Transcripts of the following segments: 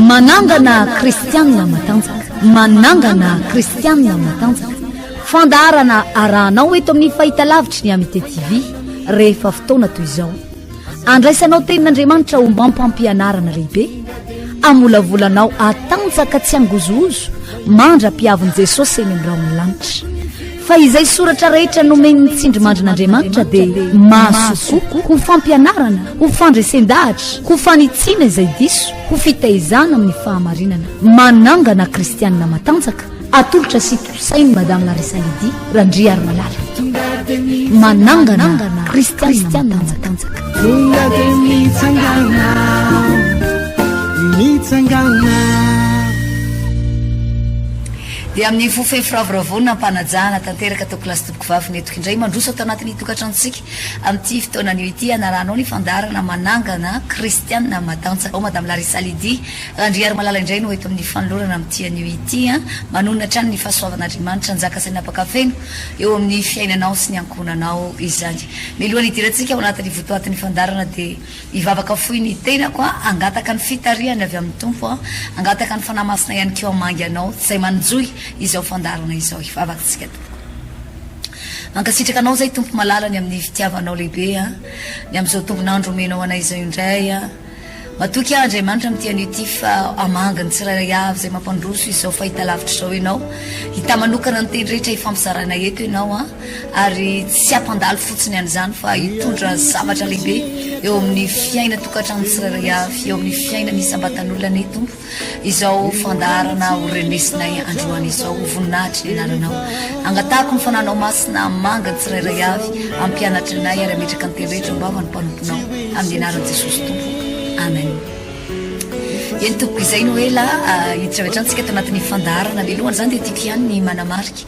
manangana kristianina matanjaka manangana kristianina matanjaka fandarana arahanao eto amin'ny fahitalavitry ny amite tv rehefa fotoana toy izao andraisanao tenin'andriamanitra ho mampampianarana lehibe amolavolanao atanjaka tsy angozoozo mandra-piavin' jesosy eny amin'ny raony lanitra fa izay soratra rehetra nomeny nitsindry mandrin'andriamanitra dia mahasoko ho fampianarana ho fandresen-dahatra ho fanitsiana izay diso ho fitaizana amin'ny fahamarinana manangana kristianina matanjaka atolotra sy tosainy madame Larissa Lydie Randriarimalala manangana kristianina matanjaka dia amin'ny fofeny firavoravoana ampanajana tanteraka tao kilasy toboko vavy netoko indray mandroso atao anatin'ny tokantranontsika amin'ity fotoanan'io ity anaranao ny fandarana manangana kristianina matanjaka ao madame Larissa Lydie Randriarimalala indray no eto amin'ny fanolorana amin'ity an'io ity manonona trany ny fahasoavan'andriamanitra njaka saina apakafeno eo amin'ny fiainanao sy ny ankonanao izany milohany idirantsika ao anatin'ny votoatin'ny fandarana dia ivavaka foy ny tenako angataka ny fitariana avy amin'ny tompo angataka ny fanamasina ihany keo amangy anao zay manjoy izao fandarana izao ivavakantsika mankasitraka anao zay tompo malala ny amin'ny fitiavanao lehibe ny amin'izao tombonandro omenao anay izao indray matoky andriamanitra amin'ity ity fa amangany tsirairay avy zay mampandroso izao fahitalavitra zao ianao hita manokana ny teny rehetra hifampizarana eto ianao ary tsy ampandalo fotsiny an'izany fa hitondra zavatra lehibe eo amin'ny fiaina tokantrano tsirairay avy eo amin'ny fiaina misy ambatan'olona ny tompo izao fandarana ho renesinay androany izao voninahitry ny anaranao angatahako ny fananao masina mangany tsirairay avy ampianatra anay ary ametraka ny teny rehetra mba manomponao amin'ny anaran'i Jesosy tompo amen eny tompoko izay no ela hiditravitrantsika tao anatin'ny fandarana milohany zany dia tiako ihany ny manamarika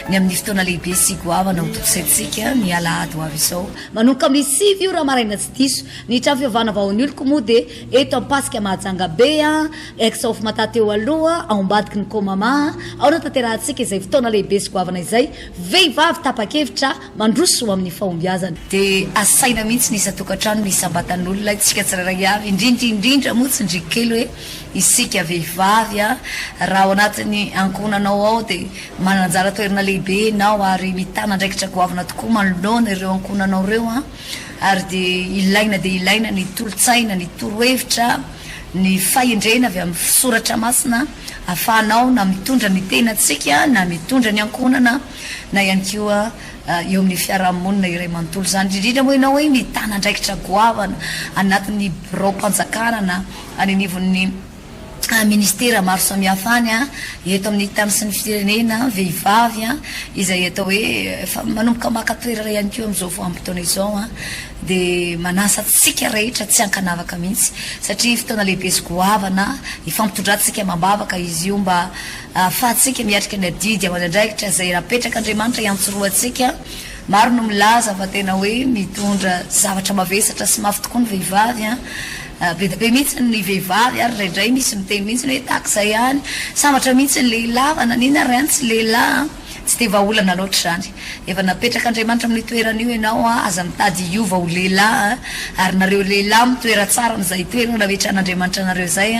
ny amin'ny fotoana lehibe sy goavana ho tokosaitsika ny alahady ho avy izao manomboka amin'ny sivy io raha maraina tsy diso ny trano fiovana vahoan'ny oloko moa dia eto ampasika mahajanga be exaofy matateo aloha aombadiky ny komama ao na tanterahantsika izay fotoana lehibe sy goavana izay vehivavy tapa-kevitra mandroso amin'ny fahombiazana dia asaina mihitsy ny isa-tokantrano misy ambatan'olona tsika tsirairay avy indrindra motsy ndrikely hoe isika vehivavy raha ao anatin'ny ankonanao ao dia mananjara toerana lehibe nao ary mitana ndraikitra goavana tokoa manoloana ireo ankonanao ireo ary dia ilaina ny tolotsaina ny torohevitra ny fahendrena avy amin'ny soratra masina ahafahanao na mitondra ny tenatsika na mitondra ny ankonana na ihany koa eo amin'ny fiarahamonina iray manontolo zany indrindra moa ianao hoe mitana ndraikitra goavana anatin'ny birao-mpanjakana na any anivon'ny ministera maro samihafa any eto amin'ny tany sy ny firenena vehivavy izay atao hoe manomboka makatoerara ihany keo amin'izao voam-potoana izao dia manasa tsika rehetra tsy ankanavaka mihitsy satria fotoana lehibe sy goavana ifampitondrantsika mambavaka izy io mba ahafahantsika miatrika ny adidy amandradraikitra zay rapetraka andriamanitra iantsoroantsika maro no milaza fa tena hoe mitondra zavatra mavesatra sy mafy tokoa ny vehivavy be be mihitsy ny vehivavy ary raindray misy miteny mihitsy hoe takizay ihany sambatra mihitsy ny lehilahy fa nanina ray any tsy lehilahy tsy dia vaolana loatra zany efa napetraka andriamanitra amin'ny toeran'io ianao aza mitady iova ho lehilahy ary nareo lehilahy mitoera tsara n'izay toerana navetran'andriamanitra nareo zay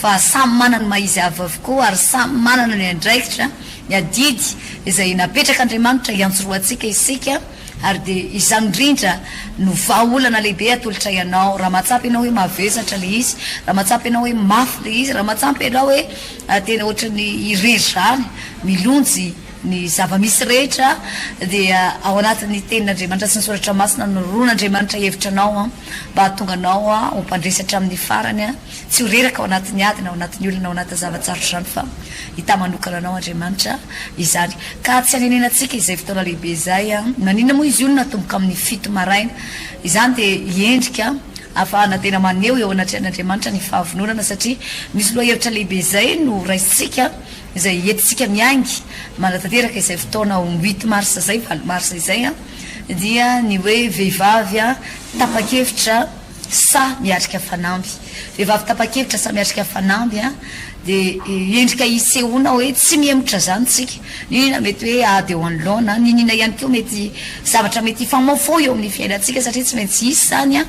fa samy manana maizy avy avokoa ary samy manana ny andraikitra ny adidy izay napetraka andriamanitra iantsoroantsika isika ary dia izany indrindra no vaolana lehibe atolotra ianao raha matsampy ianao hoe mavesatra le izy raha matsampy ianao hoe mafy le izy raha matsampy ianao hoe tena ohatra ny irery zany milonjy ny zava-misy rehetra dia ao anatin'ny tenin'andriamanitra sy ny soratra masina no roan'andriamanitra hevitra anao mba hatonga anao ho mpandresatra amin'ny farany tsy ho reraka ao anatin'ny adina ao anatin'ny olona ao anatin'ny zavatsarotra zany fa hita manokana anao andriamanitra izany ka tsy hanenenantsika izay fotoana lehibe izay nanina moa izy olona tomboka amin'ny fito maraina izany dia iendrika afahana tena maneo eo anatrehan'andriamanitra ny fahavononana satria misy loha hevitra lehibe izay no raisitsika izay entitsika miangy manatanteraka izay fotoana 8 mars zay 20 mars izay dia ny hoe vehivavy tapa-kevitra sa miatrika fanamby vehivavy tapa-kevitra sa miatrika fanamby de endrika isehoana hoe tsy miemotra zany tsika nina mety hoe ady eo anoloana ninina ihany koa mety zavatra mety famafo eo amin'ny fiainantsika satria tsy maintsy isy zany a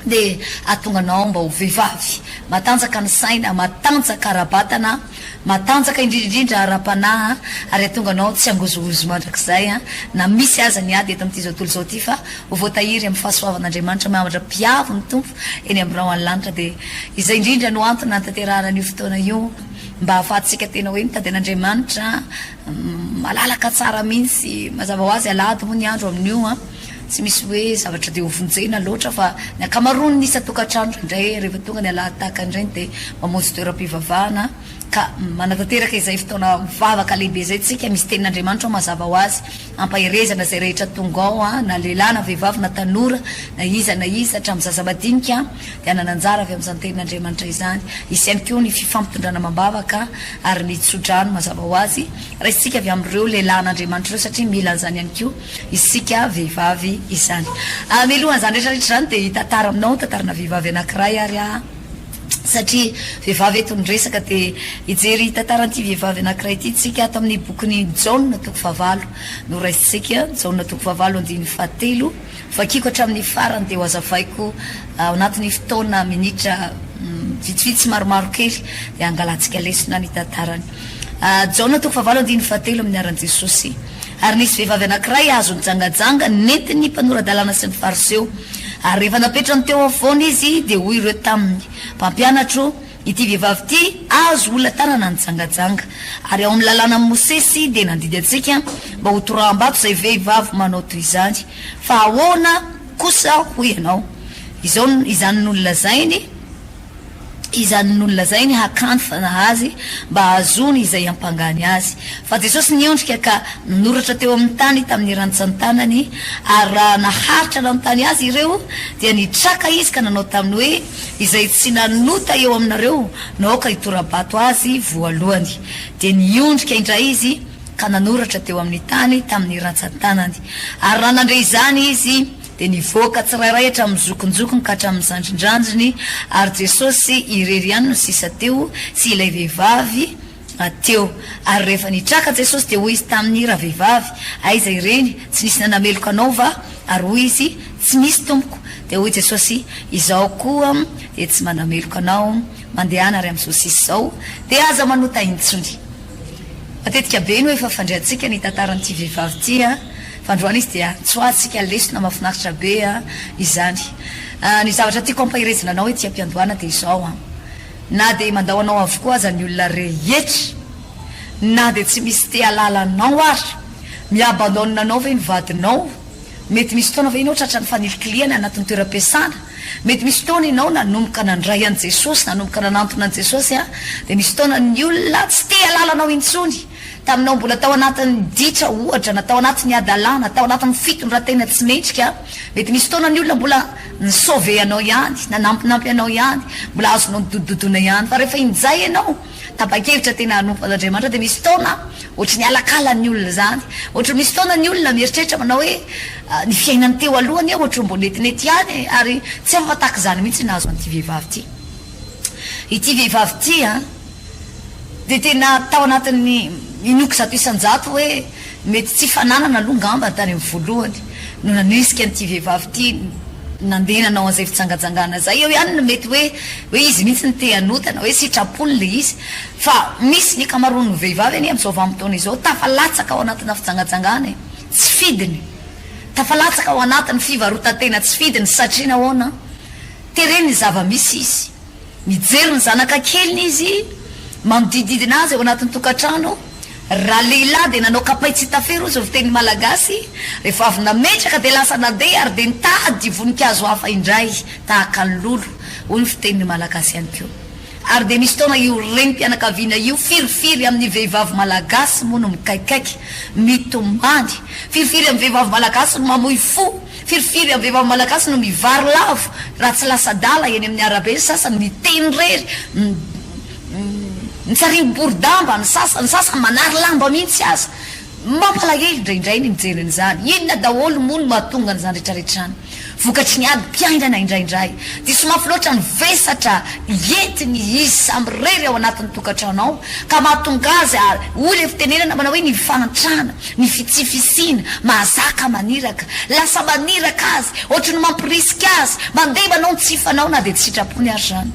de atonganao mba ho vehivavy matanjaka ny saina matanjaka arabatana matanjaka indrindrindrindra ara-panahy ary atonganao tsy angozogozo mandrakizay a na misy aza ny ady eto amin'ity zao tontolo zao ty fa ho voatahiry amin'ny fahasoavan'Andriamanitra mahamatra mpiavo ny tompo eny amin'nao any lanitra de izay indrindra no antony nantanterahana io fotoana io mba ahafahantsika tena hoe mitady an'Andriamanitra malalaka tsara mihitsy mazava ho azy alahady moa ny andro amin'io a tsy misy hoe zavatra de hovonjena loatra fa ny akamarony nisy atokantrano indray rehefa tonga ny alahady tahaka indrainy de mamonjy toeram-pivavahana ka manatanteraka izay fotoana mivavaka lehibe zay tsika misy tenin'Andriamanitra mazava ho azy ampahirezana zay rehetra tonga ao a na lehilahy na vehivavy na tanora na iza hatramin'ny zaza madinika de anananjara avy amin'izany tenin'Andriamanitra izany isy ihany koa ny fifampitondrana mambavaka ary ny tsodrano mazava ho azy raha isika avy amin'ireo lehilahy n'Andriamanitra ireo satria mila an'izany ihany koa isika vehivavy izany milohan'izany rehetrarehetra zany de hitantara aminao tantarana vehivavy anankiray ary a satria vehivavy eto nyresaka de ijery tantaran'ity vehivavy anankiray ity tsika ato amin'ny bokyny Jaona toko 9 no raisitsika Jaona toko 9:7 vakiko hatramin'ny farany de ho azavaiko ao anatin'ny fotoana minitra vitsivitsy maromaro kely de angalatsika lesona ny tantarany Jaona toko 9:7 amin'ny aran'i Jesosy ary nisy vehivavy anankiray azo nijangajanga nentiny mpanoradalana sy ny fariseo ary rehefa napetrany teo avoana izy de hoy ireo taminy mpampianatro ity vehivavy ty azo olona tanana nijangajanga ary ao amin'ny lalàna Mosesy de nandidy atsika mba ho toraham-bato zay vehivavy manao toy izany fa ahoana kosa hoy ianao izany n'olona zainy hakanto fanahy mba hazony izay ampangany azy fa Jesosy niondrika ka noratra teo amin'ny tany tamin'ny rantsan-tanany ary raha naharitra na amin'ny tany azy ireo dia nitraka izy ka nanao taminy hoe izay tsy nanota eo aminareo naoka hitorabato azy voalohany de niondrika indray izy ka nanoratra teo amin'ny tany tamin'ny rantsan-tanany ary raha nandre izany izy de nivoaka tsirairay hatramin'ny zokonjokony ka hatramin'ny zandrindranjiny ary Jesosy irery ihany no sisa teo sy ilay vehivavy teo ary rehefa nitraka Jesosy de hoy izy tamin'ny raha vehivavy aiza ireny tsy nisy nanameloka anao va ary hoy izy tsy misy tompoko de hoy Jesosy izao koa de tsy manameloka anao mandehana ary amin'izao sisy zao de aza manota intsony matetika be no efa fandreantsika ny tantaran'ity vehivavy ty fandroana izy dia tsoatsika lesona mafinaritra be izany ny zavatra tiako ampahirezina anao hoe tia ampiandohana de izao na de mandao anao avokoa aza ny olona rehetra na de tsy misy te alalanao ary miabandona anao ve mivadinao mety misy fotoana ve inao tratra ny fanilikiliana anatin'ny toeram-piasana mety misy fotoana inao nanomboka nandray an' Jesosy nanomboka nanantona an' Jesosy de misy fotoana ny olona tsy te alalanao intsony taminao mbola tao anatin'ny ditra ohatra na tao anatin'ny adalana tao anatin'ny fitondratena tsy metrika mety misy fotoana ny olona mbola nisauve anao ihany nanampinampy anao ihany mbola azonao nidododona ihany fa rehefa injay ianao tapa-kevitra tena hanompan'Andriamanitra de misy fotoana ohatry ny alakala ny olona zany ohatry misy fotoana ny olona mieritreritra manao hoe ny fiainany teo alohany ohatry mbo netinety ihany ary tsy afataka zany mihitsy nahazo an'ity vehivavy ity vehivavy ty de tena tao anatin'ny inoko zato isan-jato hoe mety tsy fananana aloha ngamba tany amin'ny voalohany no nanisika an'ity vehivavy ty nandehananao an'izay fitsangajangana zay eo ihany no mety hoe izy mihitsy ny te hanotana hoe sitrapony le izy fa misy ny akamarony vehivavy any amin'izao vanim-potoana izao tafalatsaka ao anatina fitsangajangana tsy fidiny tafalatsaka ao anatin'ny fivarotantena tsy fidiny satria nahoana tereny ny zava-misy izy mijery ny zanaka keliny izy manodididina azy ao anatin'ny tokantrano raha lehilahy de nanao kapay tsy tafero izy fiteny malagasy rehefa avy nametraka de lasa nandeha ary de nitady voninkazo hafa indray tahaka ny lolo hoy ny fiteny malagasy ihany keo ary de misy taona io renim-pianakaviana io firifiry amin'ny vehivavy malagasy moa no mikaikaiky mitomany firifiry amin'ny vehivavy malagasy no mamoy fo firifiry amin'ny vehivavy malagasy no mivary lavo raha tsy lasa dala eny amin'ny arabe sasany miteny rery nitsariny bordamba ny sasany manary lamba mihitsy azy mampalahelo indraindray ny mijery an'izany inona daholo mono mahatonga n'izany rehetrarehetrany vokatry ny ady mpiaindrana indraindray dia somafy loatra ny vesatra entiny izy samby rery ao anatin'ny tokantranao ka mahatonga azy olo fitenenana manao hoe ny fanantrana ny fitsifisina mahazaka maniraka lasa maniraka azy ohatra ny mampirisika azy mandeha manao ny tsifanao na dia tsy sitrapony ary zany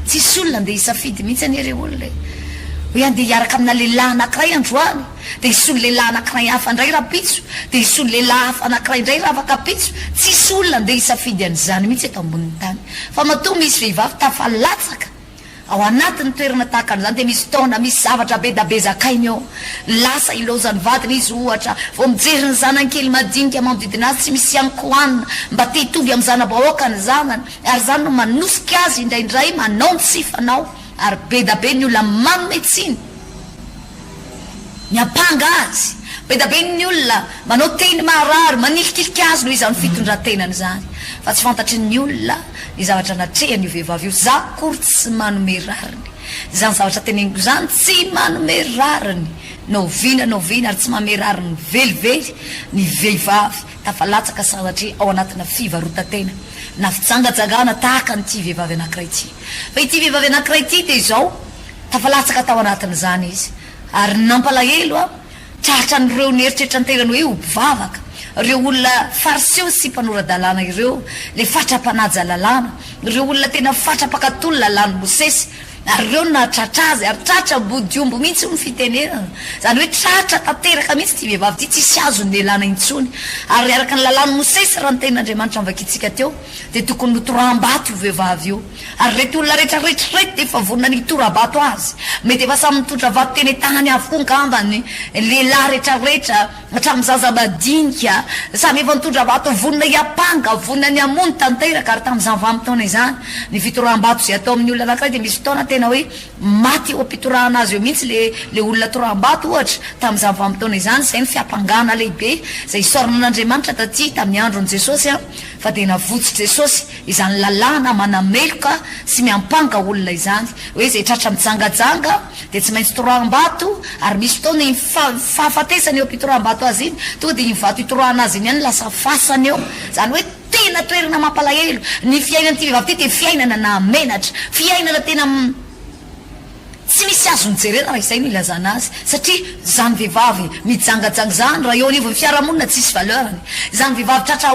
tsisy olona andeha hisafidy mihitsy an'ireo olona hoe andeha hiaraka amina lehilahy anankiray androany dia hisy lehilahy anankiray hafa indray rapitso dia hisy lehilahy hafa anankiray indray raha afaka pitso tsisy olona andeha hisafidy an'izany mihitsy eto ambonin'ny tany fa matoa misy vehivavy tafalatsaka ao anatin'ny toerana tahaka an'izany dia misy taona misy zavatra be da be zakainy ao lasa ilozany vadiny izy ohatra vao mijery ny zanankely madinika manodidina azy tsy misy ankohanina mba te hitovy amin'ny zana-bahoaka ny zanany ary zany no manosika azy indraindray manao ny sifanao ary be da be ny olona manometsiny miapanga azy be da be ny olona manao teny maharary manikikilika azy noho izany fitondrantenany zany fa tsy fantatry ny olona ny zavatra natrehany io vehivavy io za kory tsy manome rariny zany zavatra teneniko zany tsy manome rariny novina ary tsy manome rariny velively ny vehivavy tafalatsaka satria ao anatina fivarotatena na fitsangajangana tahaka nyty vehivavy anankiray ity fa ity vehivavy anankiray ity dia izao tafalatsaka tao anatin'izany izy ary nampalahelo a tratra nyreo nieritreritra nterany hoe ompivavaka reo olona fariseo sy mpanoradalàna ireo le fatrapanaja lalàna reo olona tena fatrapakatolo lalàny mosesy ary reo na tratra azy ary tratra bodiombo mihitsy ny fitenenana zany hoe tratra tanteraka mihitsy ty vehivavy ty tsisy azony lelana intsony ary araka ny lalàny mosesy raha ny tenin'andriamanitra mivakitsika teo dia tokony notoram-bato io vehivavy io ary rety olona rehetrarehetrarehetra dia efa vonona ny tora-bato azy mety efa samy mitondra vato teny tany avokoa ngambany lehilahy rehetrarehetra hatramin'ny zaza madinika samy efa mitondra vato vonona hiapanga vonona ny amony tanteraka ary tamin'izany vamintaona izany ny fitoram-bato zay atao amin'ny olona anankiray dia misy fotoana tena hoe maty eo ampitorahana azy eo mihitsy le olona toram-bato ohatra tamin'izany vamintaona izany zay ny fiapangana lehibe zay isoranan'andriamanitra taty tamin'ny andron'i jesosy a fa dia navotsy jesosy izany lalàna manameloka sy miampanga olona izany hoe zay tratra mijangajanga dia tsy maintsy toram-bato ary misy fotoana ny fahafatesany eo ampitoram-bato azy iny tonga dia nyvato hitorahana azy iny any lasa fasany eo zany hoe tena toerana mampalahelo ny fiainana ty vehivavy ty dia fiainana na menatra fiainana tena tsy misy azo nijerena raha izay no ilazana azy satria zany vehivavy mijangajanga zany raha eo anivon'ny fiarahamonina tsisy valeurany zany vehivavy tratra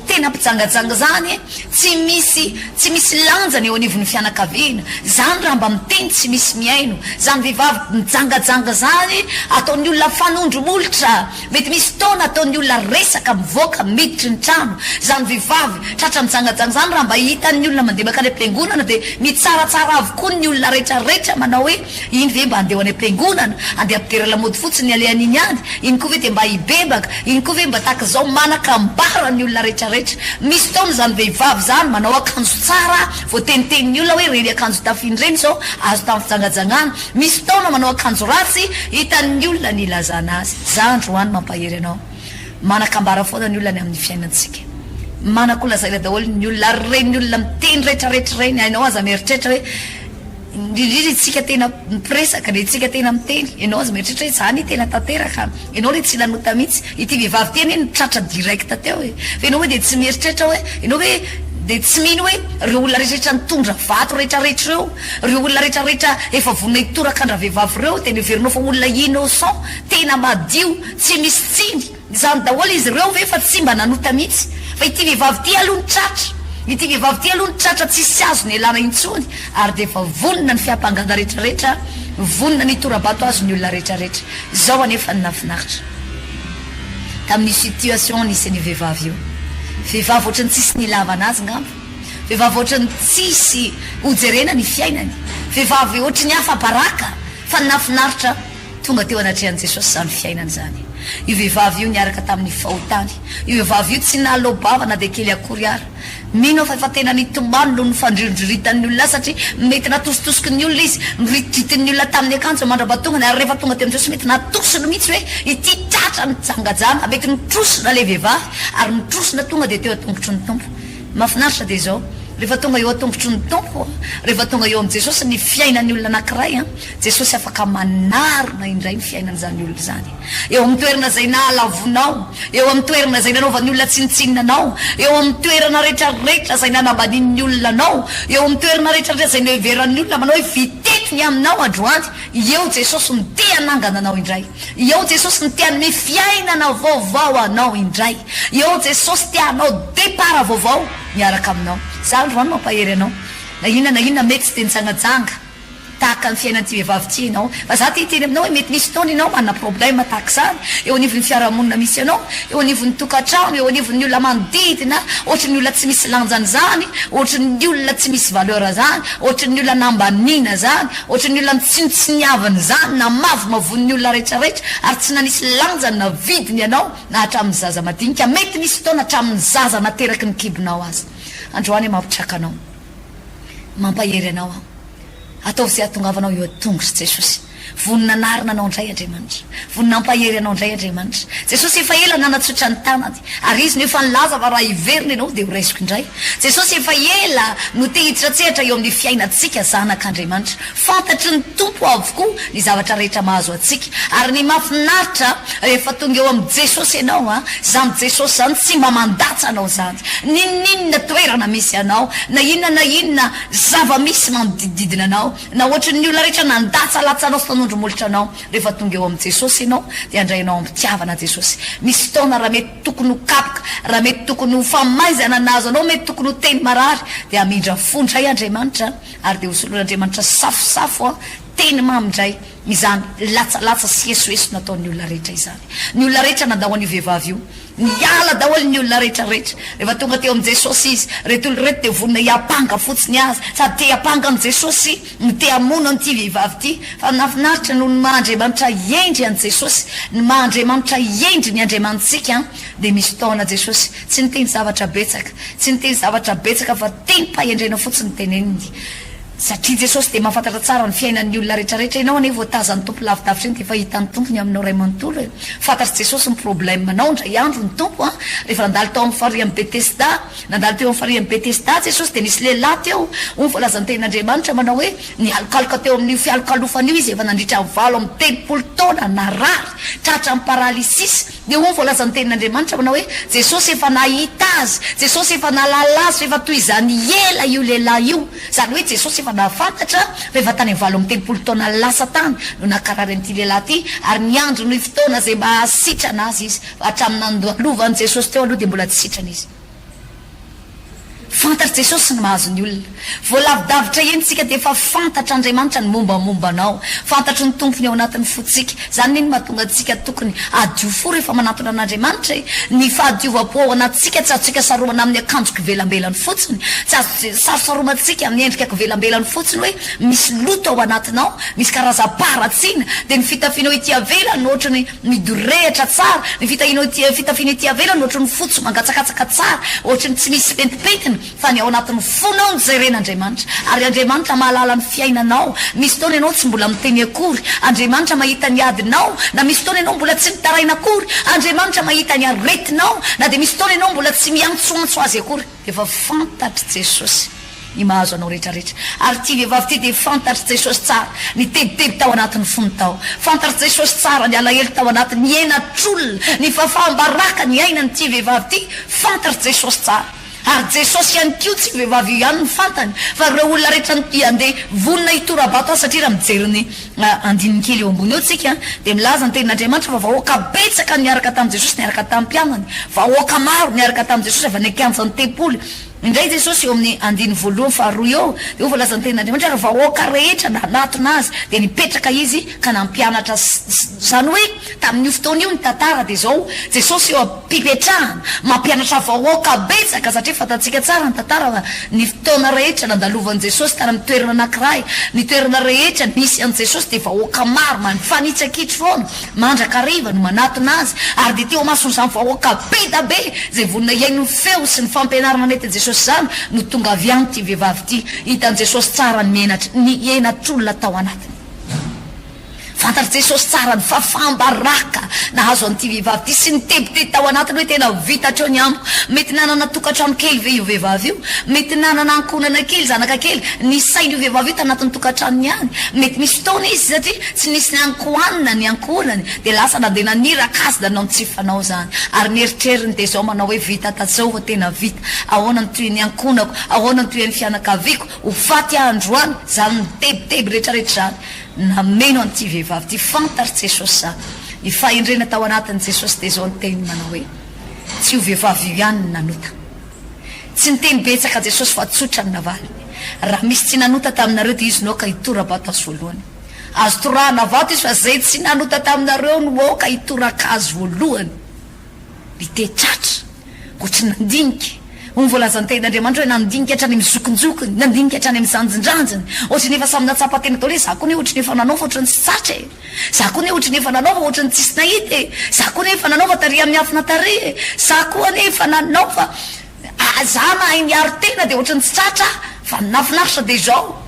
tena mpijangajanga zany tsy misy lanjany eo anivon'ny fianakaviana zany raha mba miteny tsy misy miaino zany vehivavy mijangajanga zany ataon'ny olona fanondromolotra mety misy taona ataon'ny olona resaka mivoaka miditry ny trano zany vehivavy tratra mijangajanga zany raha mba hitan'ny olona mandeha makany am-piangonana dia mitsaratsara avokoa ny olona rehetrarehetra manao hoe iny ve mba andeha ho any am-piangonana andeha ampidera lamody fotsiny alehan'iny any iny koa ve dia mba hibebaka iny koa ve mba tahaka zao manakambara ny olona rehetrarehetra misy taona zany vehivavy zany manao akanjo tsara voateniteniny olona hoe reny akanjo tafiny reny zao azo tamin'ny fijangajangana misy taona manao akanjo ratsy hitan'ny olona ny ilazana azy zany roany mampahery anao manakambara foana ny olona ny amin'ny fiainantsika manakola zay la daholo ny olona reny olona miteny rehetrarehetra reny hainao aza mieritreritra hoe indrindrindra tsika tena mipresaka le tsika tena miteny ianao azy mieritreritra hoe zany tena tanteraka ianao le tsy lanota mihitsy ity vehivavy teny hoe nitratra direct teo hoe fa ianao hoe dia tsy mieritreritra hoe ianao hoe dia tsy mino hoe reo olona rehetrarehetra nitondra vato rehetrarehetra reo olona rehetrarehetra efa vonona hitorakandra vehivavy reo tena heverinao fa olona innocent tena madio tsy misy tsiny zany daholo izy reo ve fa tsy mba nanota mihitsy fa ity vehivavy ty aloha ny tratra ity vehivavy ty aloha ny tratra tsisy azo ny alana intsony ary dia efa vonona ny fiampangana rehetrarehetra vonona ny torabato azo ny olona rehetrarehetra zao anefa ny nafinaritra tamin'ny situation nisy ny vehivavy io vehivavy ohatrany tsisy ny lavana azy ngamba vehivavy ohatrany tsisy hojerena ny fiainany vehivavy ohatry ny hafa baraka fa ny nafinaritra tonga teo anatrehan'i jesosy zany fiainany zany io vehivavy io niaraka tamin'ny fahotany io vehivavy io tsy nahalobavana dia kely akory ary mino fa efa tena nitombano no nifandridritan'ny olona satria mety natositosiky ny olona izy miritritiny olona tamin'ny akanjo mandrabatongany ary rehefa tonga teo amin'jesosy mety natosiny mihitsy hoe ity tratra nijangajanga mety nitrosina le vehivavy ary nitrosina tonga dia teo atongotry ny tompo mahafinaritra dia zao rehefa tonga eo atongotry ny tompo rehefa tonga eo amin'i Jesosy ny fiainan'ny olona anankiray Jesosy afaka manarina indray ny fiainan'izany olona zany eo amin'ny toerana izay nahalavonao eo amin'ny toerana izay nanaovan'ny olona tsinitsinanao eo amin'ny toerana rehetrarehetra izay nanambanian'ny olona anao eo amin'ny toerana rehetrarehetra izay noheveran'ny olona manao hoe vitetiny aminao androany eo Jesosy ny te hanangana anao indray eo Jesosy ny te hanome fiainana vaovao anao indray eo Jesosy te hanao départ vaovao miaraka aminao zany androany mampahery anao na inona mety tsy tenitsangajanga tahaka ny fiainan'ity vehivavy ty ianao fa za titeny aminao hoe mety misy taona ianao manana problème tahaka izany eo anivon'ny fiarahamonina misy anao eo anivon'ny tokantrano eo anivon'ny olona manodidina ohatran'ny olona tsy misy lanjany zany ohatran'ny olona tsy misy valeur zany ohatran'ny olona nambanina zany ohatran'ny olona mitsinitsiniavana zany na mavomavon'ny olona rehetrarehetra ary tsy nanisy lanjany na vidiny ianao na hatramin'ny zaza madinika mety misy taona hatramin'ny zaza nateraky ny kibonao azy androany mampitraka anao mampahery anao ataovy izay ahatongavanao eo atongotry Jesosy vonina narina anao indray Andriamanitra vonina ampahery anao indray Andriamanitra Jesosy efa ela nanatsotra ny tanany ary izy no efa nilaza fa raha iverina ianao dia ho raisiko indray Jesosy efa ela no te hiditra-tsehatra eo amin'ny fiainantsika zanak'Andriamanitra fantatry ny tompo avokoa ny zavatra rehetra mahazo atsika ary ny mahafinaritra rehefa tonga eo amin'ny Jesosy ianao zany Jesosy zany tsy mba mandatsa anao zany ninona toerana misy anao na inona zava-misy manodididina anao na ohatran'ny olona rehetra nandatsa latsanao fanondromolotra anao rehefa tonga eo amin'ny Jesosy ianao dia andrainao ambitiavana Jesosy misy taona raha mety tokony ho kapoka raha mety tokony ho famaizana anazy anao mety tokony ho teny marary dia amindra fondray Andriamanitra ary dia hosolon'Andriamanitra safosafo teny mamindray izany latsalatsa sy esoeso nataon'ny olona rehetra izany ny olona rehetra nandao an'io vehivavy io niala daholo ny olona rehetrarehetra rehefa tonga teo amin'ny Jesosy izy reto olona reto dia vonina hiapanga fotsiny azy sady te hiapanga ny Jesosy ny te hamono an'ity vehivavy ity fa nafinaritra no ny Mahandriamanitra iendry an'i Jesosy ny Mahandriamanitra iendry ny Andriamantsika dia misy taona Jesosy tsy niteny zavatra betsaka fa teny mpahendrena fotsiny teneniny satria Jesosy dia mahafantatra tsara ny fiainan'ny olona rehetrarehetra ianao anefa voatazan'ny tompo lavidavitra iny dia efa hitan'ny tompony aminao ray manontolo fantatry Jesosy ny problèmenao indray andro ny tompo rehefa nandalo tao amin'ny farihan'ny Betesda nandalo teo amin'ny farihan'ny Betesda Jesosy dia nisy lehilahy teo ony voalazany tenin'Andriamanitra manao hoe nialokaloka teo amin'ny fialokalofany io izy efa nandritra valo amin'ny telopolo taona narary tratra amin'ny paralysis dia ony voalazany tenin'Andriamanitra manao hoe Jesosy efa nahita azy Jesosy efa nahalala azy rehefa toy izany ela io lehilahy io zany hoe Jesosy efa nahafantatra rehefa tany valo amin'ny telopolo taona lasa tany no nakarary an'ity lehilahy ity ary niandro ny fotoana izay mba hasitrana azy izy hatramin'ny nandoalovany Jesosy teo aloha dia mbola tsy sitrana izy fantatry Jesosy ny mahazo ny olona voalavidavitra eny tsika dia efa fantatra Andriamanitra ny mombamombanao fantatry ny tompony ao anatin'ny fotsika zany iny mahatonga antsika tokony adio fo rehefa manatona an'Andriamanitra ny fahadiovam-po ao anatsika tsy azotsika saromana amin'ny akanjoko velambelany fotsiny tsy azo sarosaromantsika amin'ny endrika velambelany fotsiny hoe misy loto ao anatinao misy karazam-paratsiana dia ny fitafianao ity avelany ohatrany midorehatra tsara ny fitafiana ity avelany ohatrany fotsy mangatsakatsaka tsara ohatrany tsy misy pentipentina fa ny ao anatin'ny fonao ny jeren'Andriamanitra ary Andriamanitra mahalala ny fiainanao misy taona ianao tsy mbola miteny akory Andriamanitra mahita ny adinao na misy taona ianao mbola tsy mitaraina akory Andriamanitra mahita ny aretinao na dia misy taona ianao mbola tsy miantsoantso azy akory efa fantatry Jesosy ny mahazo anao rehetrarehetra ary ty vehivavy ty dia fantatry Jesosy tsara ny tebiteby tao anatin'ny fony tao fantatry Jesosy tsara ny alahelo tao anatiny ny enatr'olona ny fahafahambaraka ny ainany ty vehivavy ty fantatry Jesosy tsara ary Jesosy ihany koa tsy vehivavy ihany ny fantany fa ireo olona rehetra andeha vonina hitorabato azy satria raha mijery ny andininy kely eo ambony eo tsika dia milaza ny tenin'Andriamanitra fa vahoaka betsaka niaraka tamin'i Jesosy niaraka tamin'ny mpianany vahoaka maro niaraka tamin'i Jesosy rehefa niakanjany tempolo indray Jesosy eo amin'ny andiny voalohany faharoa eo dia voalaza ny tenin'Andriamanitra raha vahoaka rehetra nanatona azy dia nipetraka izy ka nampianatra zany hoe tamin'io fotoana io ny tantara dia zao Jesosy eo ampipetrahana mampianatra vahoaka betsaka satria fantatsika tsara ny tantara ny fotoana rehetra nandalovan'i Jesosy tany amin'ny toerana anankiray ny toerana rehetra nisy an'i Jesosy dia vahoaka maro manfanitsakitry foana mandrakariva no manatona azy ary dia teo mason'izany vahoaka be da be zay vonina iaino feo sy ny fampianarana nety Jesosy zany no tonga avy any ty vehivavy ty hitan'i Jesosy tsara ny enatr'olona tao anatiny fantatry Jesosy tsara ny fafambaraka nahazo an'ity vehivavy ty sy nitebitety tao anatiny hoe tena vitatra ny amiko mety nanana tokantrano kely ve io vehivavy io mety nanana ankonana kely zanaka kely ny sainy io vehivavy io tanatin'ny tokantranony any mety misy fotoana izy satria tsy nisy ny ankoanina ny ankonany dia lasa nandeha naniraka azy da nanao tsy fanao zany ary nieritreriny dia zao manao hoe vita tazao tena vita ahoana ny toy ny ankonako ahoana ny toy ny fianakaviako ho faty androany zany nitebiteby rehetrarehetra zany nameno an'ity vehivavy ty fantatry Jesosy zany ny fahendrena tao anatin'ny Jesosy dia zao ny teny manao hoe tsy ho vehivavy io ihany ny nanota tsy niteny betsaka Jesosy fa tsotra ny navaliny raha misy tsy nanota taminareo dia izy noka hitorabato azy voalohany azo torahana vato izy fa zay tsy nanota taminareo no oka hitoraka azy voalohany litetratra ko tsy nandinika volazany tenin'Andriamanitra hoe nandinika hatrany amin'ny zokonjokony nandinika hatrany amin'ny zanjindranjiny ohatry nefa samy natsapateny tao le za koa ne ohatry nefa nanaova ohatry ny tsy tsatra e za koa ne ohatry nefa nanaova ohatry ny tsisy nahita e za koa nefa nanaova taria amin'ny afina tare e za koa nefa nanaova za mahay miaro tena dia ohatry ny tsy tratra fa nafinaritra dia zao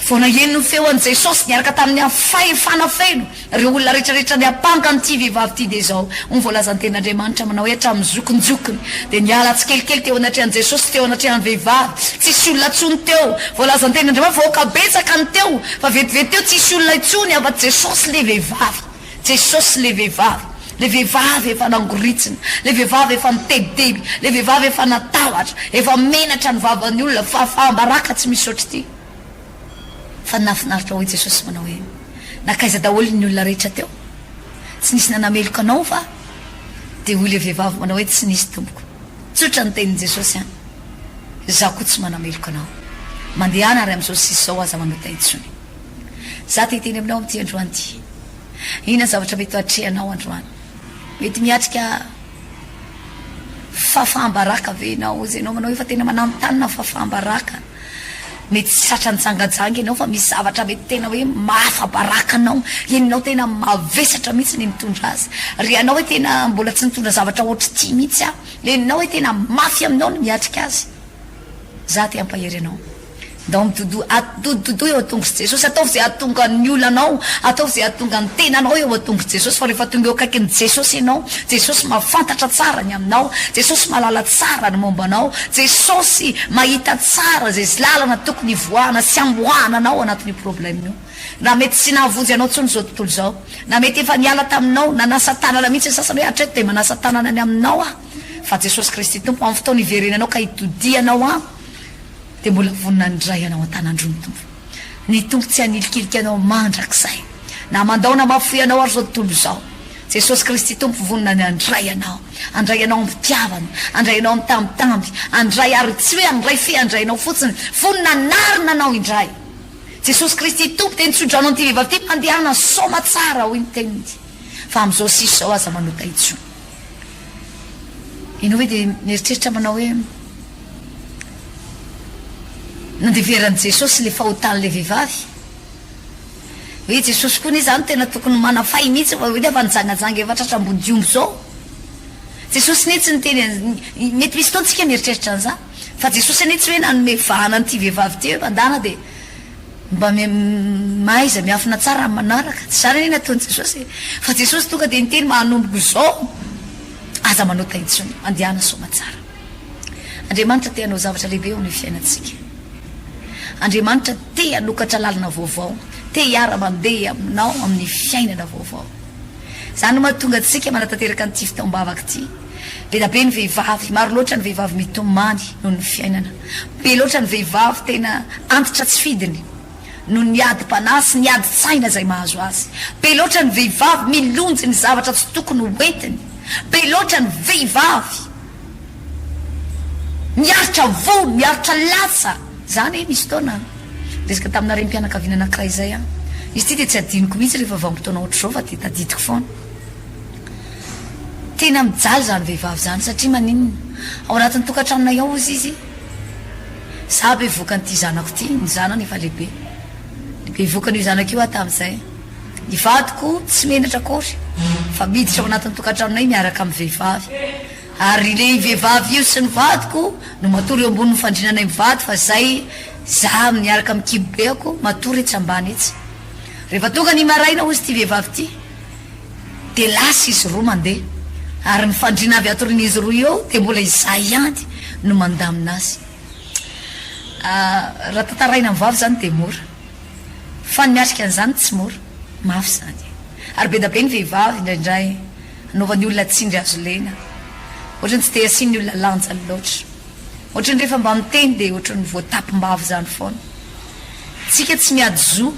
fona eno ny feo an' Jesosy niaraka tamin'ny fahefana feno reo olona rehetrarehetra ny apanga an'ity vehivavy ty dia zao voalazany tenin'Andriamanitra manao hoe hatramin'ny zokonjokony dia niala tsikelikely teo anatrehan'i Jesosy teo anatrehan'ny vehivavy tsisy olona tsony teo voalazany tenin'Andriamanitra voaka betsaka ny teo fa vetivety teo tsisy olona itsony afa Jesosy le vehivavy Jesosy le vehivavy le vehivavy efa nangoritsina le vehivavy efa nitebiteby le vehivavy efa natahotra efa menatra ny vavan'ny olona fa fambaraka tsy misy ohatry ty fa nafinaritra hoe Jesosy manao hoe nakaiza daholo ny olona rehetra teo tsy nisy nanameloko anao fa dia hoy le vehivavy manao hoe tsy nisy tompoko tsotra ny tenin'i Jesosy any za koa tsy manameloko anao mandehana ary amin'izao sisy zao aza manota itsony za te hiteny aminao amin'ity androany ty ina zavatra mety atrehanao androany mety miatrika fafahambaraka ve enao zay anao manao hoe fa tena mananotanina fafahambaraka mety tsy tratra nitsangajanga ianao fa misy zavatra mety tena hoe mahafabaraka anao ianao tena mavesatra mihitsy ny mitondra azy ry anao hoe tena mbola tsy nitondra zavatra ohatry ty mihitsy a lenao hoe tena mafy aminao no miatrika azy za te ampahery anao ndao midodododo eo atongotry Jesosy ataovy zay atonga ny olonanao ataovy zay atonga ny tenanao eo atongotry Jesosy fa rehefa tonga eo akaiky ny Jesosy ianao Jesosy mahafantatra tsara ny aminao Jesosy mahalala tsara ny mombanao Jesosy mahita tsara zay lalana tokony voana sy amboana anao anatin'io problème io na mety tsy nahavonjy anao tsony zao tontolo zao na mety efa niala taminao nanasa tanana mihitsy ny sasany hoe hatreto dia manasa tanana ny aminao fa Jesosy Kristy tompo amin'ny fotoana iverenanao ka hitodianao dia mbola vonina ndray anao an-tanandrony tompo ny tompo tsy hanilikiliky anao mandrakizay na mandao na mafoy anao ary zao tontolo zao Jesosy Kristy tompo vonina ny andray anao amin'ny fitiavany andray anao amin'ny tambitamby andray ary tsy hoe andray fe andray anao fotsiny vonina narina anao indray Jesosy Kristy tompo dia nitsodranao an'ity vehivavy ty mandehana soma tsara hoy ny teniny fa amin'izao sisy zao aza manota itso ianao hoe dia mieritreritra manao hoe nandeveran'i Jesosy le fahotan'le vehivavy hoe Jesosy koa ny zany tena tokony manafay mihitsy fa hoe efa nijangajanga efa tratra ambony diombo zao Jesosy ne tsy niteny mety misy fotoantsika mieritreritra an'izany fa Jesosy ane tsy hoe nanome vahana an'ity vehivavy ty hoe mandana dia mba maiza miafina tsara amin'ny manaraka tsy zany hoe nataon'i Jesosy fa Jesosy tonga dia niteny mahanomboka zao aza manota itsony mandehana soma tsara Andriamanitra te hanao zavatra lehibe eo amin'ny fiainantsika Andriamanitra te hanokatra lalana vaovao te hiara mandeha aminao amin'ny fiainana vaovao zany no mahatonga antsika manatanteraka an'ity fitaombavaka ity be be ny vehivavy maro loatra ny vehivavy mitomany noho ny fiainana be loatra ny vehivavy tena antitra tsy fidiny noho ny ady mpanasy ny ady tsaina zay mahazo azy be loatra ny vehivavy milonjy ny zavatra tsy tokony hoentiny be loatra ny vehivavy miaritra vony miaritra latsa zany misy taona resaka tamina rem-pianakaviana anankiray zay izy ty dia tsy adiniko mihitsy rehefa vanim-potoana ohatra zao fa dia tadidiko foana tena mijaly zany vehivavy zany satria maninona ao anatin'ny tokantranonay ao izy za be voka n'ity zanako ty ny zanany efa lehibe vokan'io zanako io tamin'izay ny vadiko tsy menatra akory fa miditra ao anatin'ny tokantranonay miaraka amin'ny vehivavy ary le vehivavy io sy ny vadiko no matory eo ambony fandrinanay mivady fa zay za miaraka amin'ny kibobeako matory etsy ambany etsy rehefa tonga ny maraina ozy ty vehivavy ty de lasa izy roa mandeha ary ny fandriana avy atorin'izy roa eo de mbola izay ihany no mandamina azy raha tantaraina amin'ny vavy zany de mora fa ny miatrika an'izany tsy mora mafy zany ary be da be ny vehivavy indraindray anaovan'ny olona tsindry azo lena ohatrany tsy de asiany olona lanja loatra ohatrany rehefa mba miteny de ohatrany voatapim-bavy zany foana tsika tsy miady zo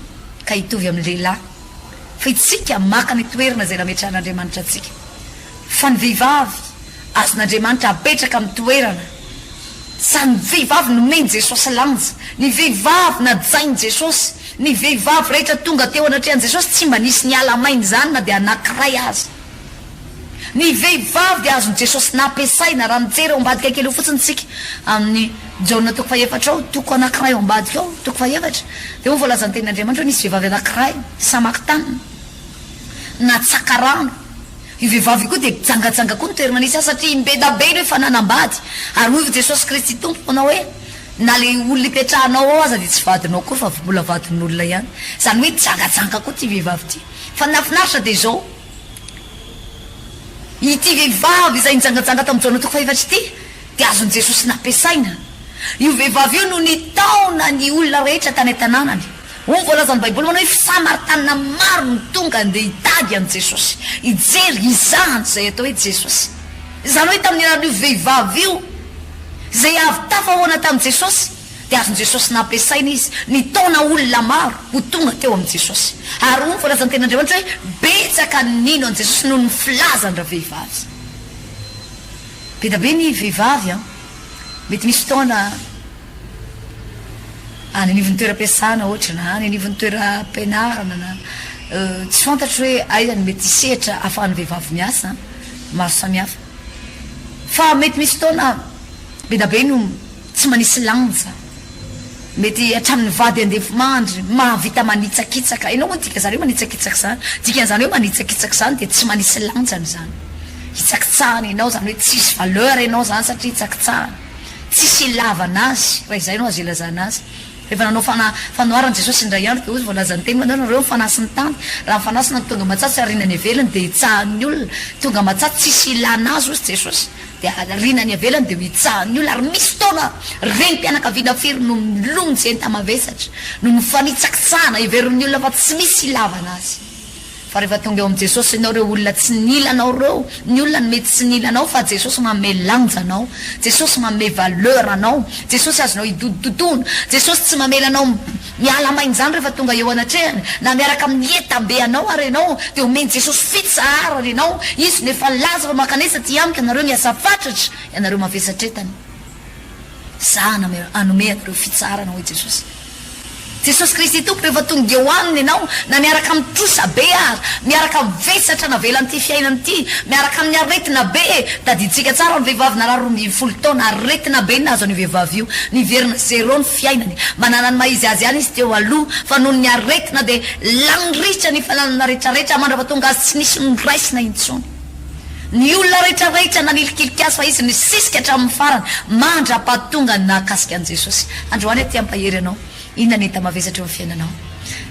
ka hitovy amin'ny lehilahy fa itsika maka ny toerana zay nametran'Andriamanitra atsika fa ny vehivavy azon'Andriamanitra apetraka amin'ny toerana sany vehivavy nomeny Jesosy lanja ny vehivavy najainy Jesosy ny vehivavy rehetra tonga teo anatrehan Jesosy tsy mba nisy ny alamainy zany na de anankiray azy ny vehivavy de azony Jesosy nampiasaina raha mijery ao ambadika kely eo fotsiny tsika amin'ny Jaona 4 ao toko anankiray ao ambadika ao toko 4 de ho voalazany tenin'Andriamanitra nisy vehivavy anankiray samaky tanina na tsakarano io vehivavy koa de jangajanga koa ny toerana nisy azy satria imbedabe io efa nanambady ary hoy Jesosy Kristy tompo anao hoe na le olona ipetrahanao ao aza de tsy vadinao koa fa mbola vadin'olona ihany zany hoe jangajanga koa ty vehivavy ty fa nafinaritra de zao ity vehivavy izay nijangajanga tamin'ny Jaona 4 ty de azony Jesosy nampiasaina io vehivavy io no nitaona ny olona rehetra tany an-tanànany ho voalazany Baiboly manao hoe fisamaritana maro ny tonga andeha hitady an' Jesosy ijery izahany zay atao hoe Jesosy zany hoe tamin'ny alalan'io vehivavy io zay avy tafahoana tamin'i Jesosy de azony Jesosy nampiasaina izy nitaona olona maro ho tonga teo amin'i Jesosy ary ho voalazany tenin'Andriamanitra hoe betsaka nino an' Jesosy noho ny filazandra vehivavy be da be ny vehivavy mety misy fotoana any anivon'ny toeram-piasana ohatra na any anivon'ny toeram-pianarana na tsy fantatry hoe aizany mety sehatra ahafahan'ny vehivavy miasa maro samihafa fa mety misy fotoana be da be no tsy manisy lanja mety hatramin'ny vady andefo mandry mahavita manitsakitsaka ianao moa dika zany hoe manitsakitsaka zany dikan'izany hoe manitsakitsaka zany de tsy manisy lanjany zany hitsakitsahana ianao zany hoe tsisy valeur ianao zany satria hitsakitsahana tsisy ilavana azy raha izay ianao azo ilazana azy rehefa nanao fanoharany Jesosy indray andro de ozy voalazany teny manao nareo mifanasy ny tany raha mifanasina ny tonga matsatsy arinany avelany de hitsahan'ny olona tonga matsatsy tsisy ilana azy ozy Jesosy de arinany avelany de hitsahan'ny olona ary misy fotoana reny mpianakaviana firy no milonjy eny tamavesatra no mifanitsakitsahana iverin'ny olona fa tsy misy ilavana azy fa rehefa tonga eo amin'i Jesosy ianao reo olona tsy nilanao reo ny olona ny mety tsy nilanao fa Jesosy manome lanja anao Jesosy manome valeur anao Jesosy azonao idododona Jesosy tsy mamelanao mialamainy zany rehefa tonga eo anatrehany na miaraka amin'ny etambe anao ary ianao de omeny Jesosy fitsarany ianao izy nefa laza fa makanesa ty amika anareo miasa fatratra ianareo mavesatretany za anome anareo fitsarana hoe Jesosy Jesosy Kristy tompo rehefa tonga eo aminy ianao na miaraka amin'ny trosa be ary miaraka mivesatra navelany ty fiainany ty miaraka amin'ny aretina be taditsika tsara ny vehivavy na 12 taona aretina be nazo ny vehivavy io niverina zero ny fiainany manana ny maizy azy ihany izy teo aloha fa noho ny aretina de laniritra ny fananana rehetrarehetra mandrafa tonga azy tsy nisy niraisina intsony ny olona rehetrarehetra nanilikiliky azy fa izy ny sisika hatramin'ny farany mandra-pahatonga nakasika an' Jesosy androany ty ampahery anao inona ny entamavesatra eo amin'ny fiainanao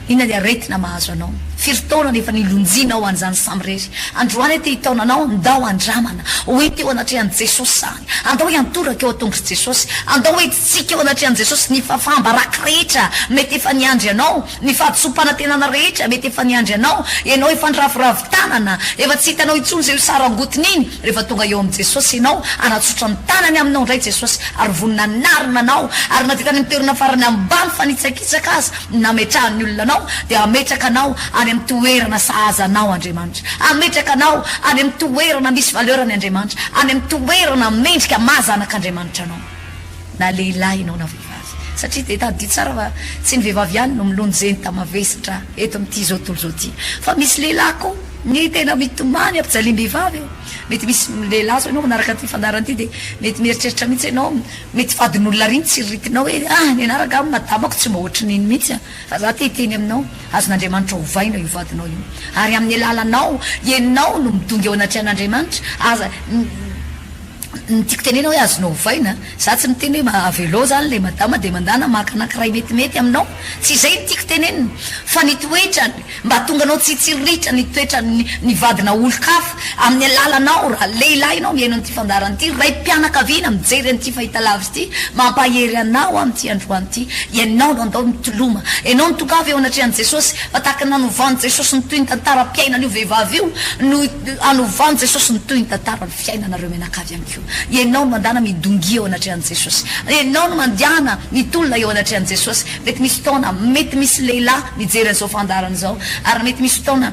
inona ny aretina mahazo anao firy-taona nefa nilonjinao an'izany samy rery androany ty hitaonanao andao andramana hoe teo anatrehan' Jesosy zany andao hoe antoraka eo atongotry Jesosy andao hoe tsika eo anatrehan' Jesosy ny fafambaraky rehetra mety efa niandry anao ny fahatsompanantenana rehetra mety efa niandry anao ianao efa niravoravo tanana efa tsy hitanao itsony zay ho sarangotiny iny rehefa tonga eo amin'i Jesosy ianao anatsotra ny tanany aminao ndray Jesosy ary vonina narina anao ary natitany mitoerana farany ambany fanitsakitsaka azy nametrahan'ny olona anao de ametraka anao any amin'ny toerana sahazanao Andriamanitra ametraka anao any amin'ny toerana misy valeurany Andriamanitra any amin'ny toerana mendrika mazanak'Andriamanitra anao na lehilahy ianao na vehivavy satria de tadidy tsara fa tsy ny vehivavy ihany no milonjeny tamavesatra eto amin'ity zao tontolo zao ty fa misy lehilahy koa ny tena mitomany ampijalim-behivavy mety misy lehilahy zao ianao manaraka ty fandarany ty de mety mieritreritra mihitsy ianao mety fadin'olona riny tsy ritinao hoe ny anaraka madamako tsy mahoatry niny mihitsy fa za ty teny aminao azon'Andriamanitra hovaina io vadinao io ary amin'ny alalanao ianao no midonga eo anatrehan'Andriamanitra aza tiako tenena hoe azonao vaina za tsy miteny hoe avelo zany le madama de mandana maka anankiray metimety aminao tsy izay ny tiako tenenina fa ny toetrany mba tonga anao tsitsiritra ny toetra ny vadina olo-kafa amin'ny alalanao raha lehilahy ianao miaino an'ity fandarana ity ray mpianakaviana mijery an'ity fahita lavitra ity mampahery anao amin'ity androany ity ianao no andao mitoloma ianao ny tokavy eo anatrehan'i Jesosy fa tahaka nanovany Jesosy ny toy ny tantara-piainana io vehivavy io no anovany Jesosy ny toy ny tantara ny fiainanareo mianakavy ihany koa ianao no mandana midongia eo anatrehan'i Jesosy ianao no mandiana mitolona eo anatrehan'i Jesosy mety misy fotoana mety misy lehilahy mijery an'izao fandarana izao ary mety misy fotoana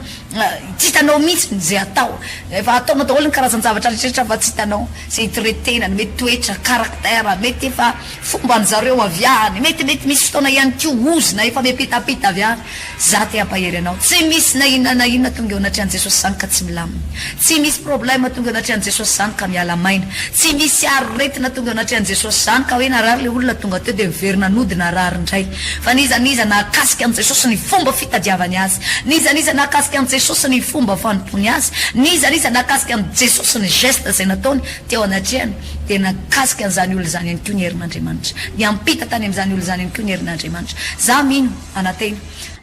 tsy hitanao mihitsy zay atao efa ataonao daholo ny karazan-javatra rehetrarehetra fa tsy hitanao zay itoretenany mety toetra karaktera mety efa fomba ny zareo avy any mety misy fotoana ihany koa ozina efa mipitapita avy any za te hampahery anao tsy misy na inona tonga eo anatrehan'i Jesosy zany ka tsy milamina tsy misy problème tonga eo anatrehan'i Jesosy zany ka miala maina tsy misy aretina tonga eo anatrehan'i Jesosy zany ka hoe narary le olona tonga teo de miverina nody narary indray fa nizaniza nakasika an' Jesosy ny fomba fitadiavany azy nizaniza nakasika an' Jesosy ny fomba fanompony azy nizaniza nakasika an' Jesosy ny geste zay nataony teo anatrehany de nakasika an'izany olo zany ihany koa ny herin'Andriamanitra ny ampita tany amin'izany olo zany ihany koa ny herin'Andriamanitra za mino anatena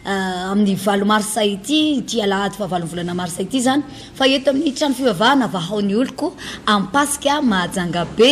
amin'ny valo marsa ity ty alahady fa valo volana marsa ity zany fa eto amin'ny trano fivavahana vahaony oloko ampasika mahajanga be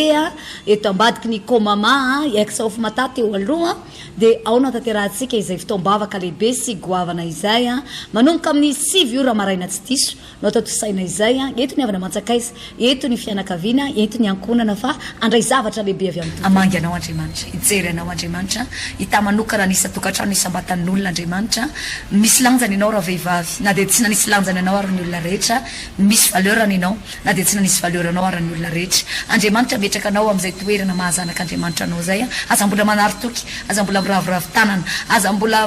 eto ambadiky ny komama exa of mata teo aloha de ao no tanterahantsika izay fotoam-bavaka lehibe sy goavana izay manomboka amin'ny 7 ora maraina tsy diso no atao tosaina izay eto ny avana mantsakaiza eto ny fianakaviana eto ny ankonana fa andray zavatra lehibe avy amin'ny amangy anao Andriamanitra ijery anao Andriamanitra hita manokana nisa tokantrano isambatan'olona Andriamanitra misy lanjany ianao raha vehivavy na de tsy nanisy lanjany ianao ary ny olona rehetra misy valeurany ianao na de tsy nanisy valeur anao ary ny olona rehetra Andriamanitra metraka anao amin'izay toerana mahazanaka Andriamanitra anao zay aza mbola manary toky aza mbola miravoravo tanana aza mbola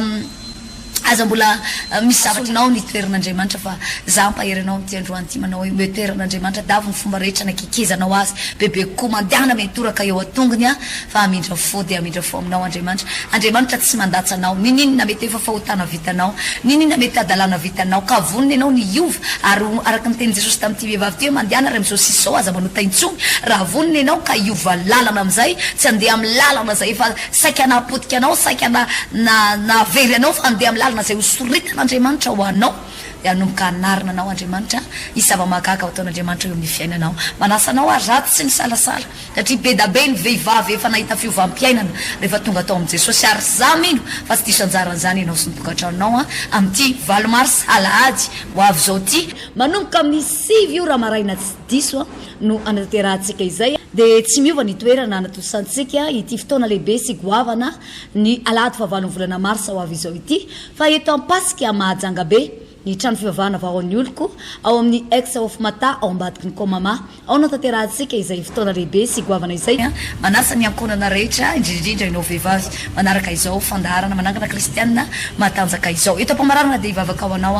misy zavatranao ny toeran'Andriamanitra fa za mpahery anao amin'ity androany ity manao hoe me toeran'Andriamanitra davy ny fomba rehetra nakikizanao azy bebe koa mandiana mitoraka eo atongony fa amindra fo de amindra fo aminao Andriamanitra tsy mandatsy anao ninina mety efa fahotana vitanao ninina mety adalana vitanao ka voniny anao ny iova ary araka ny teny Jesosy tamin'ity vehivavy ty mandiana ray amin'izao sisy zao aza manotaintsony raha voniny anao ka iova lalana amin'izay tsy andeha amin'ny lalana zay efa saika napotika anao saika na very anao fa andeha amin'ny lalana zay hosoritan'Andriamanitra ho anao de anomboka anarina anao Andriamanitra isava-mahagaga ho ataon'Andriamanitra eo amin'ny fiainanao manasanao araty sy ny salasala satria be da be ny vehivavy efa nahita fiovam-piainana rehefa tonga atao amin'i Jesosy ary za mino fa tsy diso anjaran'izany ianao sy ny tokantranonao amin'ity valo mars alahady ho avy zao ty manomboka amin'ny 7 ora maraina tsy diso no anaterahantsika izay de tsy miova ny toerana anatosantsika ity fotoana lehibe sy goavana ny alahady fa valo volana marsa ho avy izao ity fa eto ampasika mahajanga be ny trano fivavahana vahoan'ny oloko ao amin'ny exa of mata ao ambadiky ny komama ao no tanterahantsika izay fotoana lehibe sy goavana izay manasa ny ankonana rehetra indrindrindra inao vehivavy manaraka izao fandaharana manangana kristianina matanjaka izao eto ampamararana de hivavaka ao anao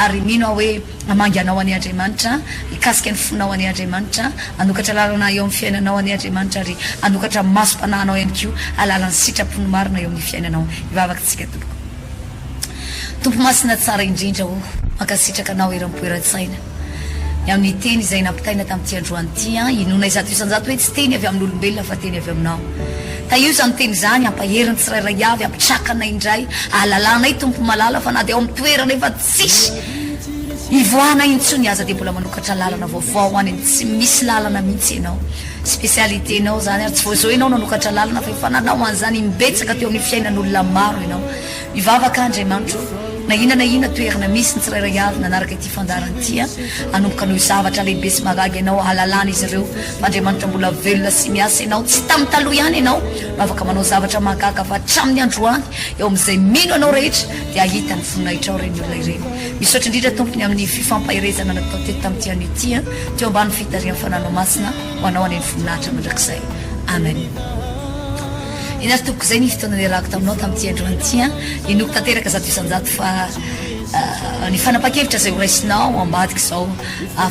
ary mino hoe amangy anao any Andriamanitra ikasika ny fonao any Andriamanitra anokatra lalana eo amin'ny fiainanao any Andriamanitra ary anokatra masom-panahinao ihany koa alalany sitrapony marina eo amin'ny fiainanao hivavaka tsika tompoko tompo masina tsara indrindra makasitraka anao eram-poeran-tsaina amin'ny teny izay nampitaina tamin'ity androany ity inona izato isanjato hoe tsy teny avy amin'ny olombelona fa teny avy aminao ta io zany teny zany ampaheriny tsirairay avy ampitrakana indray ahalalànay tompo malala fa na de ao amin'ny toerana efa tsisy ivoana intsony aza de mbola manokatra lalana vaovao any tsy misy lalana mihitsy ianao spécialité nao zany ary tsy voazao ianao nanokatra lalana fa efa nanao an'izany mibetsaka teo amin'ny fiainan'olona maro ianao mivavaka Andriamanitra na inona toerana misy ny tsirairay avy nanaraka ity fandaran'ity anomboka noho zavatra lehibe sy magagy ianao ahalalana izy ireo fa Andriamanitra mbola velona sy miasa ianao tsy tamin'ny taloha ihany ianao no afaka manao zavatra magaga fa hatramin'ny androany eo amin'izay mino anao rehetra de ahita ny voninahitra ao reny olona ireny misaotra indrindra tompony amin'ny fifampahirezana natao teto tamin'ity anio ity teo ambany fitarian'ny fananao masina ho anao any ny voninahitra mandrakizay amen inary toboko zay ny fotoana nirahako taminao tamin'ity androany ity inoko tanteraka zato isanjato fa ny fanapa-kevitra zay horaisinao ambadika zao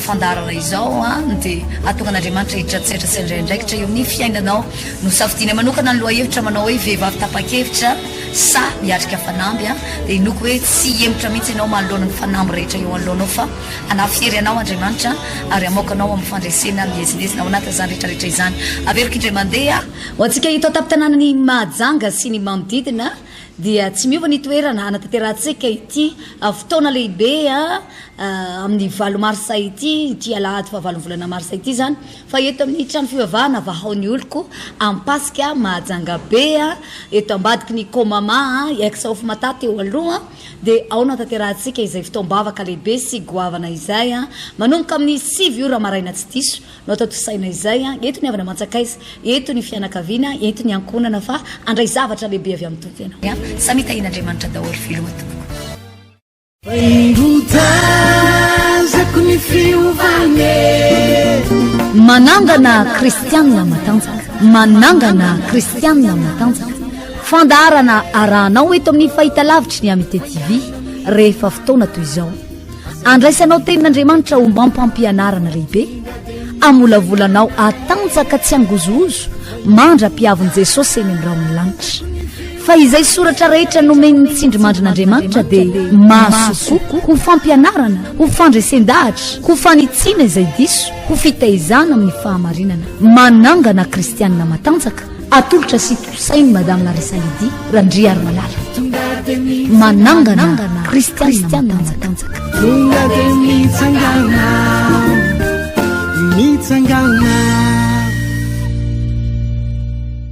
fandarana izao dia atonga an'andriamanitra hiditra tsetra indraindraikitra eo amin'ny fiainanao no safidiny manokana ny loha hevitra manao hoe vehivavy tapa-kevitra sa miatrika fanamby dia inoko hoe tsy emotra mihitsy ianao manoloana ny fanamby rehetra eo anoloanao fa anafiery anao andriamanitra ary amoakanao amin'ny fandresena miezinezina ao anatin' izany rehetrarehetra izany averiko indray mandeha ho antsika hito atapy-tanànany Mahajanga sy ny manodidina dia tsy miova ny toerana anatanterantsika ity fotoana lehibe amin'ny valo marsa ity Alahady fa valo volana marsa ity zany fa eto amin'ny trano fivavahana vahaony oloko ampasika Mahajanga be eto ambadiky ny komama ex-ofo matata eo aloha dia ao natanterantsika izay fotoam-bavaka lehibe sy goavana izay manomboka amin'ny 7 ora maraina tsy diso no atatosaina izay eto ny avana mantsakaiza eto ny fianakaviana eto ny ankonana fa andray zavatra lehibe avy amin'ny tompo ianao samitahin'andriamanitra daholo filoma tompoko manangana kristianina matanjaka manangana kristianina matanjaka fandaharana arahanao eto amin'ny fahitalavitry ny amite TV rehefa fotoana toy izao andraisanao tenin'andriamanitra ho mampampianarana lehibe amolavolanao atanjaka tsy angozozo mandra-piavin' Jesosy eny amin'ny lanitra fa izay soratra rehetra nomeny tsindrimandrin'andriamanitra dia mahasoko ho fampianarana ho fandresen-dahatra ho fanitsiana izay diso ho fitaizana amin'ny fahamarinana manangana kristianina matanjaka atolotra sy tosainy madame Larissa Lydie Randriarimalala manangana kristianina matanjaka mitsangana